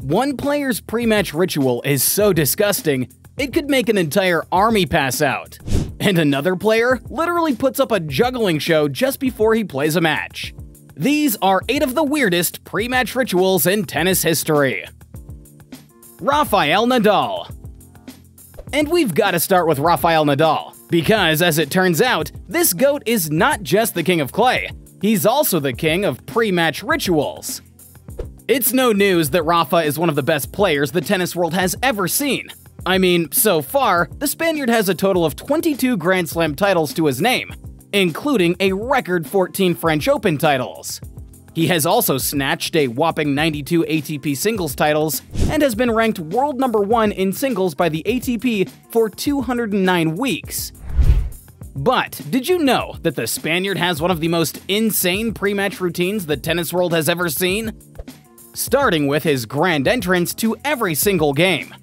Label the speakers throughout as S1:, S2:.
S1: One player's pre-match ritual is so disgusting, it could make an entire army pass out. And another player literally puts up a juggling show just before he plays a match. These are 8 of the weirdest pre-match rituals in tennis history. Rafael Nadal. And we've got to start with Rafael Nadal, because as it turns out, this GOAT is not just the king of clay, he's also the king of pre-match rituals. It's no news that Rafa is one of the best players the tennis world has ever seen. I mean, so far, the Spaniard has a total of 22 Grand Slam titles to his name, including a record 14 French Open titles. He has also snatched a whopping 92 ATP singles titles and has been ranked world #1 in singles by the ATP for 209 weeks. But did you know that the Spaniard has one of the most insane pre-match routines the tennis world has ever seen? Starting with his grand entrance to every single game.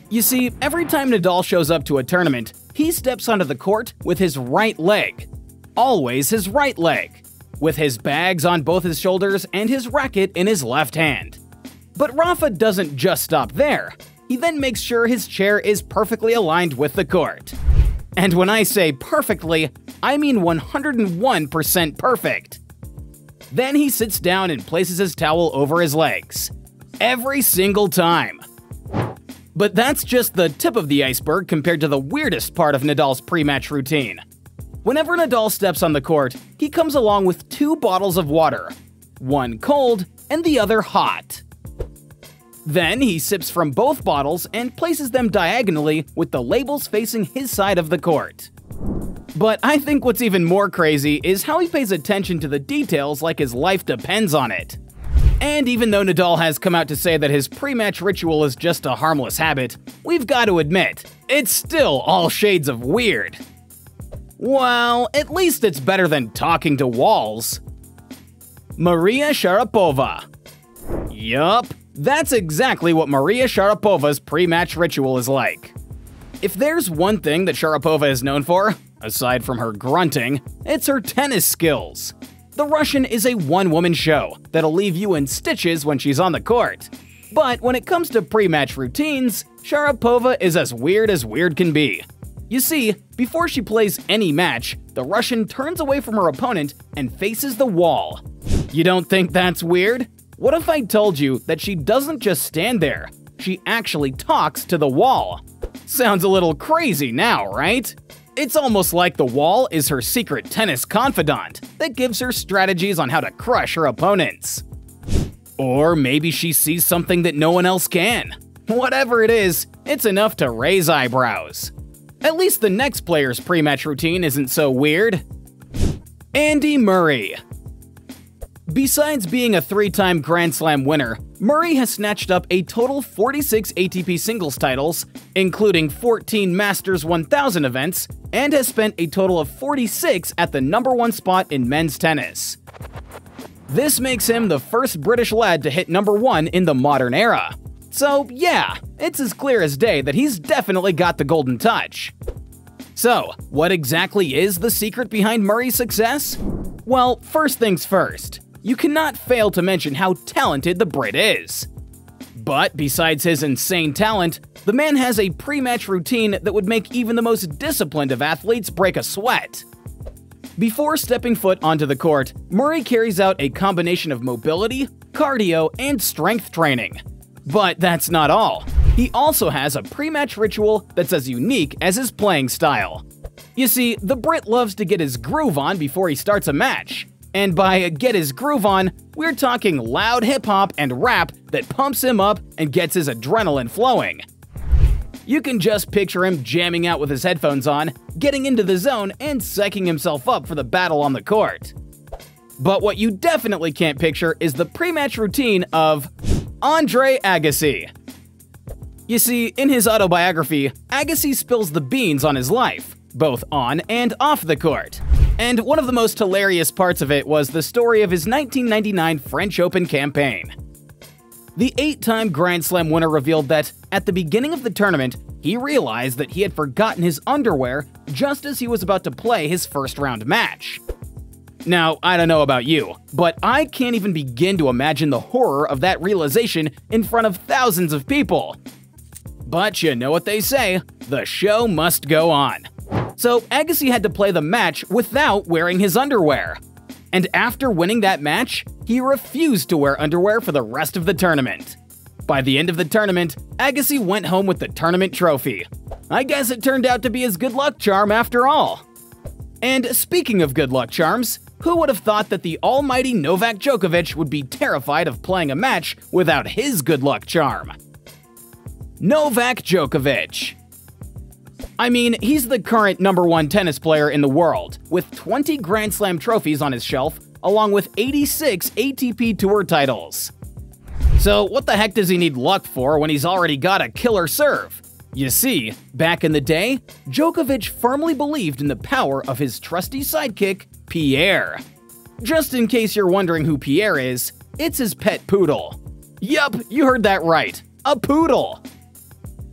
S1: You see, every time Nadal shows up to a tournament, he steps onto the court with his right leg. Always his right leg, with his bags on both his shoulders and his racket in his left hand. But Rafa doesn't just stop there. He then makes sure his chair is perfectly aligned with the court. And when I say perfectly, I mean 101% perfect. Then he sits down and places his towel over his legs. Every single time. But that's just the tip of the iceberg compared to the weirdest part of Nadal's pre-match routine. Whenever Nadal steps on the court, he comes along with 2 bottles of water, one cold and the other hot. Then he sips from both bottles and places them diagonally with the labels facing his side of the court. But I think what's even more crazy is how he pays attention to the details like his life depends on it. And even though Nadal has come out to say that his pre-match ritual is just a harmless habit, we've got to admit, it's still all shades of weird. Well, at least it's better than talking to walls. Maria Sharapova. Yup, that's exactly what Maria Sharapova's pre-match ritual is like. If there's one thing that Sharapova is known for, aside from her grunting, it's her tennis skills. The Russian is a one-woman show that'll leave you in stitches when she's on the court. But when it comes to pre-match routines, Sharapova is as weird can be. You see, before she plays any match, the Russian turns away from her opponent and faces the wall. You don't think that's weird? What if I told you that she doesn't just stand there, she actually talks to the wall? Sounds a little crazy now, right? It's almost like the wall is her secret tennis confidant that gives her strategies on how to crush her opponents. Or maybe she sees something that no one else can. Whatever it is, it's enough to raise eyebrows. At least the next player's pre-match routine isn't so weird. Andy Murray. Besides being a 3-time Grand Slam winner, Murray has snatched up a total 46 ATP singles titles, including 14 Masters 1000 events, and has spent a total of 46 at the #1 spot in men's tennis. This makes him the first British lad to hit #1 in the modern era. So yeah, it's as clear as day that he's definitely got the golden touch. So, what exactly is the secret behind Murray's success? Well, first things first. You cannot fail to mention how talented the Brit is. But besides his insane talent, the man has a pre-match routine that would make even the most disciplined of athletes break a sweat. Before stepping foot onto the court, Murray carries out a combination of mobility, cardio, and strength training. But that's not all. He also has a pre-match ritual that's as unique as his playing style. You see, the Brit loves to get his groove on before he starts a match. And by get his groove on, we're talking loud hip-hop and rap that pumps him up and gets his adrenaline flowing. You can just picture him jamming out with his headphones on, getting into the zone, and psyching himself up for the battle on the court. But what you definitely can't picture is the pre-match routine of Andre Agassi. You see, in his autobiography, Agassi spills the beans on his life, both on and off the court. And one of the most hilarious parts of it was the story of his 1999 French Open campaign. The 8-time Grand Slam winner revealed that, at the beginning of the tournament, he realized that he had forgotten his underwear just as he was about to play his first round match. Now, I don't know about you, but I can't even begin to imagine the horror of that realization in front of thousands of people. But you know what they say, the show must go on. So Agassi had to play the match without wearing his underwear. And after winning that match, he refused to wear underwear for the rest of the tournament. By the end of the tournament, Agassi went home with the tournament trophy. I guess it turned out to be his good luck charm after all. And speaking of good luck charms, who would have thought that the almighty Novak Djokovic would be terrified of playing a match without his good luck charm? Novak Djokovic. I mean, he's the current #1 tennis player in the world, with 20 Grand Slam trophies on his shelf, along with 86 ATP Tour titles. So what the heck does he need luck for when he's already got a killer serve? You see, back in the day, Djokovic firmly believed in the power of his trusty sidekick, Pierre. Just in case you're wondering who Pierre is, it's his pet poodle. Yup, you heard that right, a poodle!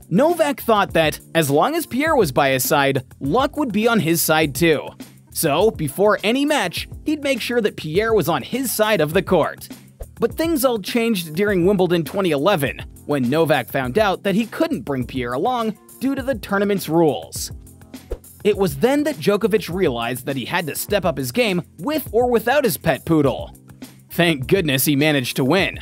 S1: Novak thought that, as long as Pierre was by his side, luck would be on his side too. So, before any match, he'd make sure that Pierre was on his side of the court. But things all changed during Wimbledon 2011, when Novak found out that he couldn't bring Pierre along due to the tournament's rules. It was then that Djokovic realized that he had to step up his game with or without his pet poodle. Thank goodness he managed to win.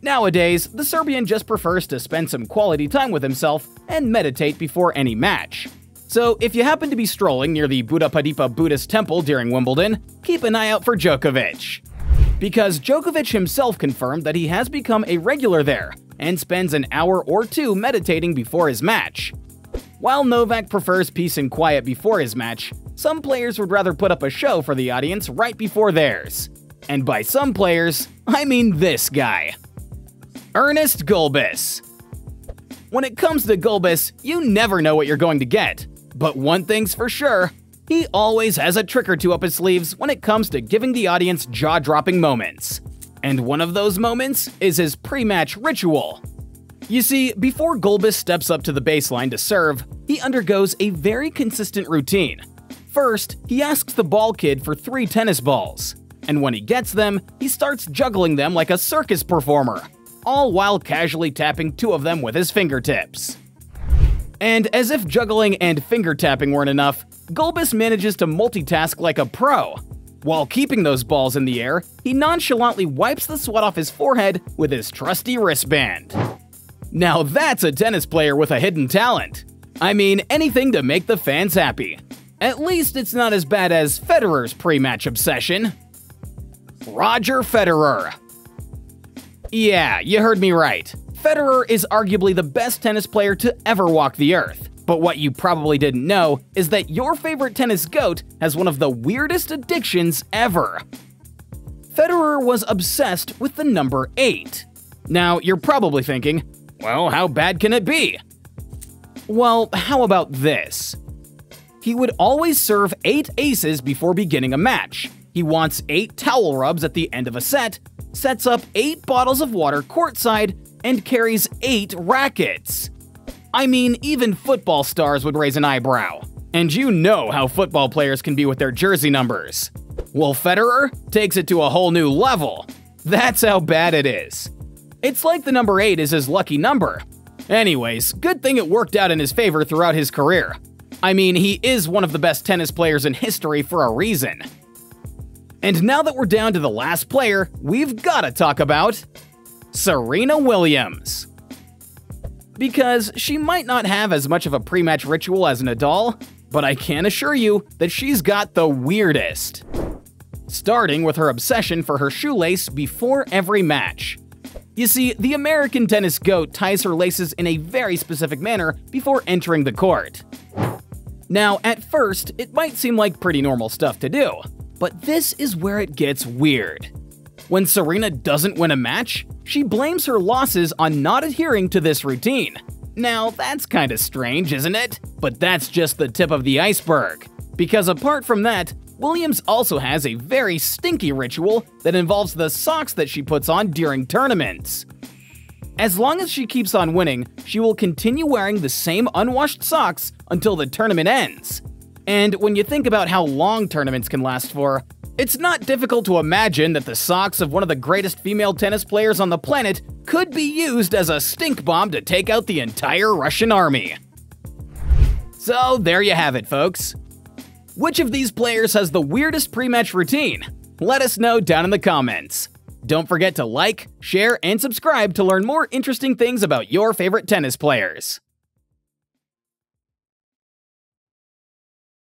S1: Nowadays, the Serbian just prefers to spend some quality time with himself and meditate before any match. So if you happen to be strolling near the Budapadipa Buddhist temple during Wimbledon, keep an eye out for Djokovic. Because Djokovic himself confirmed that he has become a regular there and spends an hour or two meditating before his match. While Novak prefers peace and quiet before his match, some players would rather put up a show for the audience right before theirs. And by some players, I mean this guy. Ernests Gulbis. When it comes to Gulbis, you never know what you're going to get. But one thing's for sure, he always has a trick or two up his sleeves when it comes to giving the audience jaw-dropping moments. And one of those moments is his pre-match ritual. You see, before Gulbis steps up to the baseline to serve, he undergoes a very consistent routine. First, he asks the ball kid for 3 tennis balls. And when he gets them, he starts juggling them like a circus performer, all while casually tapping 2 of them with his fingertips. And as if juggling and finger tapping weren't enough, Gulbis manages to multitask like a pro. While keeping those balls in the air, he nonchalantly wipes the sweat off his forehead with his trusty wristband. Now that's a tennis player with a hidden talent. I mean, anything to make the fans happy. At least it's not as bad as Federer's pre-match obsession. Roger Federer. Yeah, you heard me right. Federer is arguably the best tennis player to ever walk the earth. But what you probably didn't know is that your favorite tennis goat has one of the weirdest addictions ever. Federer was obsessed with the number 8. Now, you're probably thinking, well, how bad can it be? Well, how about this? He would always serve 8 aces before beginning a match. He wants 8 towel rubs at the end of a set, sets up 8 bottles of water courtside, and carries 8 rackets. I mean, even football stars would raise an eyebrow. And you know how football players can be with their jersey numbers. Well, Federer takes it to a whole new level. That's how bad it is. It's like the number 8 is his lucky number. Anyways, good thing it worked out in his favor throughout his career. I mean, he is one of the best tennis players in history for a reason. And now that we're down to the last player, we've gotta talk about Serena Williams. Because she might not have as much of a pre-match ritual as Nadal, but I can assure you that she's got the weirdest. Starting with her obsession for her shoelace before every match. You see, the American tennis goat ties her laces in a very specific manner before entering the court. Now, at first, it might seem like pretty normal stuff to do, but this is where it gets weird. When Serena doesn't win a match, she blames her losses on not adhering to this routine. Now, that's kinda strange, isn't it? But that's just the tip of the iceberg. Because apart from that, Williams also has a very stinky ritual that involves the socks that she puts on during tournaments. As long as she keeps on winning, she will continue wearing the same unwashed socks until the tournament ends. And when you think about how long tournaments can last for, It's not difficult to imagine that the socks of one of the greatest female tennis players on the planet could be used as a stink bomb to take out the entire Russian army. So there you have it, folks. Which of these players has the weirdest pre-match routine? Let us know down in the comments. Don't forget to like, share, and subscribe to learn more interesting things about your favorite tennis players.